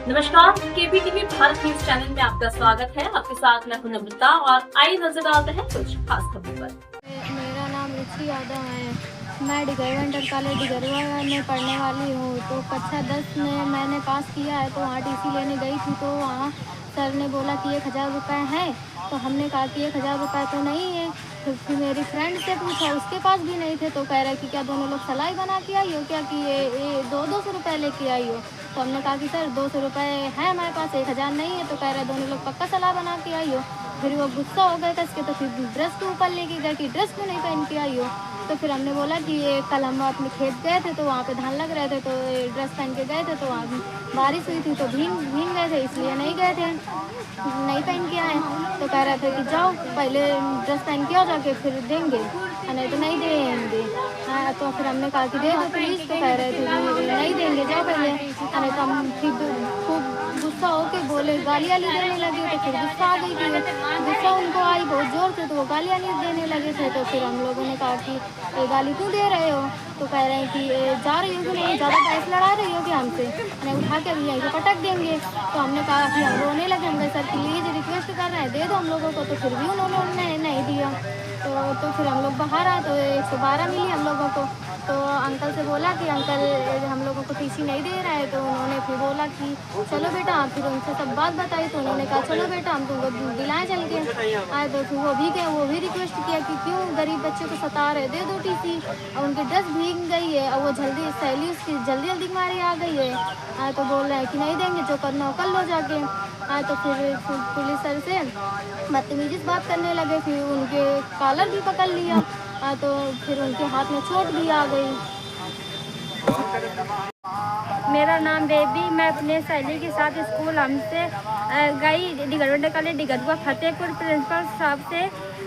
नमस्कार, केपीटीवी Bharat news channel में आपका स्वागत है। आपके साथ मैं हूं नम्रता और आइए नजर डालते हैं कुछ खास खबरों पर। मेरा नाम रुचि यादव है। मैं डिगरवा कॉलेज डिगरवा में पढ़ने वाली हूँ। तो कक्षा 10 में मैंने पास किया है। तो वहाँ टीसी लेने गई थी तो वहाँ सर ने बोला कि 1000 रुपये हैं। तो हमने कहा कि 1000 रुपये तो नहीं है। तो फिर मेरी फ्रेंड से पूछा, उसके पास भी नहीं थे। तो कह रहे कि क्या दोनों लोग सलाई बना के आई हो क्या, कि ये 200 रुपये लेके आई हो। तो हमने कहा कि सर 200 रुपये है हमारे पास, 1000 नहीं है। तो कह रहे दोनों लोग पक्का सलाई बना के आई हो। फिर वो गुस्सा हो गए कसके, तो फिर ड्रेस के ऊपर लेके गए कि ड्रेस क्यों नहीं पहन के आई हो। तो फिर हमने बोला कि ये कल हम अपने खेत गए थे तो वहाँ पे धान लग रहे थे, तो ये ड्रेस पहन के गए थे। तो वहाँ बारिश हुई थी तो भीग गए थे, इसलिए नहीं गए थे, नहीं पहन के आए। तो कह रहे थे कि जाओ पहले ड्रेस पहन के आओ, जाके फिर देंगे, नहीं तो नहीं देंगे। हाँ, तो फिर हमने कहा कि दे दो प्लीज़। तो कह रहे थे नहीं देंगे, जाओ पहले, नहीं तो हम फिर खूब गुस्सा होके बोले, गालियाँ देने लगे। तो फिर गुस्सा आ गई थी, गुस्सा उनको आई बहुत ज़ोर से, तो वो गालियाँ देने लगे थे। तो फिर हम लोगों ने कहा कि ये गाली क्यों दे रहे हो। तो कह रहे हैं कि जा रही हो कि नहीं, ज़्यादा बहस लड़ा रही हो कि हमसे, मैं उठा के अभी यहीं से पटक देंगे। तो हमने कहा कि हम रोने लगे, हम सर प्लीज़ रिक्वेस्ट कर रहे हैं दे दो हम लोगों को। तो फिर भी उन्होंने नहीं दिया। तो फिर हम लोग बाहर आए तो 112 मिली हम लोगों को। तो अंकल से बोला कि अंकल हम लोगों को टीसी नहीं दे रहा है। तो उन्होंने फिर बोला कि चलो बेटा, फिर उनसे सब बात बताई। तो उन्होंने कहा चलो बेटा हम तुमको दिलाएं चल के आए। तो फिर वो भी गए, वो भी रिक्वेस्ट किया कि क्यों गरीब बच्चे को सता रहे, दे दो टीसी। और उनकी ड्रेस भीग गई है और वो जल्दी सहेली उसकी जल्दी मारी आ गई है। तो बोल रहे हैं कि नहीं देंगे, जो करना हो कर लो जाके। तो फिर पुलिस सर से बदतमीजी से बात करने लगे, फिर उनके कॉलर भी पकड़ लिया। तो फिर उनके हाथ में चोट भी आ गई। मेरा नाम बेबी, मैं अपने सहेली के साथ स्कूल हमसे गई डिगरवा कॉलेज डिगरवा फतेहपुर। प्रिंसिपल साहब से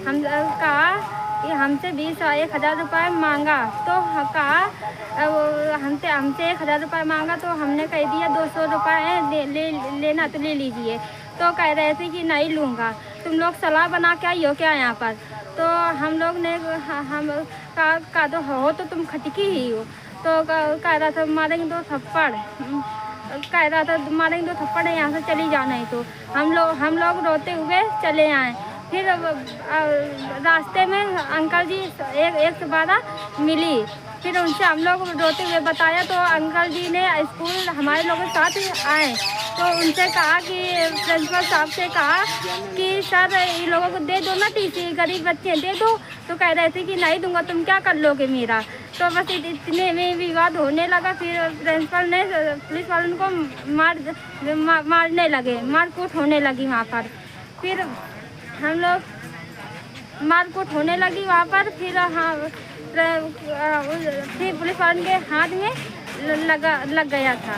हम कहा कि हमसे 1000 रुपये मांगा। तो कहा हमसे 1000 रुपये मांगा। तो हमने कह दिया 200 रुपये लेना तो ले लीजिए। तो कह रहे थे कि नहीं लूँगा, तुम लोग सलाह बना के आई हो क्या यहाँ पर। तो हम लोग ने हम कहा तो हो तो तुम खटकी ही हो। तो कह रहा था मारेंगे 2 थप्पड़, कह रहा था मारेंगे 2 थप्पड़, यहाँ से चली जाओ, नहीं तो हम लोग रोते हुए चले आए। फिर रास्ते में अंकल जी 112 मिली। फिर उनसे हम लोग रोते हुए बताया तो अंकल जी ने स्कूल हमारे लोगों के साथ आए। तो उनसे कहा कि प्रिंसिपल साहब से कहा कि सर इन लोगों को दे दो ना टीसी, गरीब बच्चे दे दो। तो कह रहे थे कि नहीं दूंगा, तुम क्या कर लोगे मेरा। तो बस इतने में विवाद होने लगा। फिर प्रिंसिपल ने पुलिस वालों को मारने लगे, मारकूट होने लगी वहाँ पर। फिर हम लोग मारकूट होने लगी वहाँ पर। फिर फिर पुलिस वालों के हाथ में लग गया था।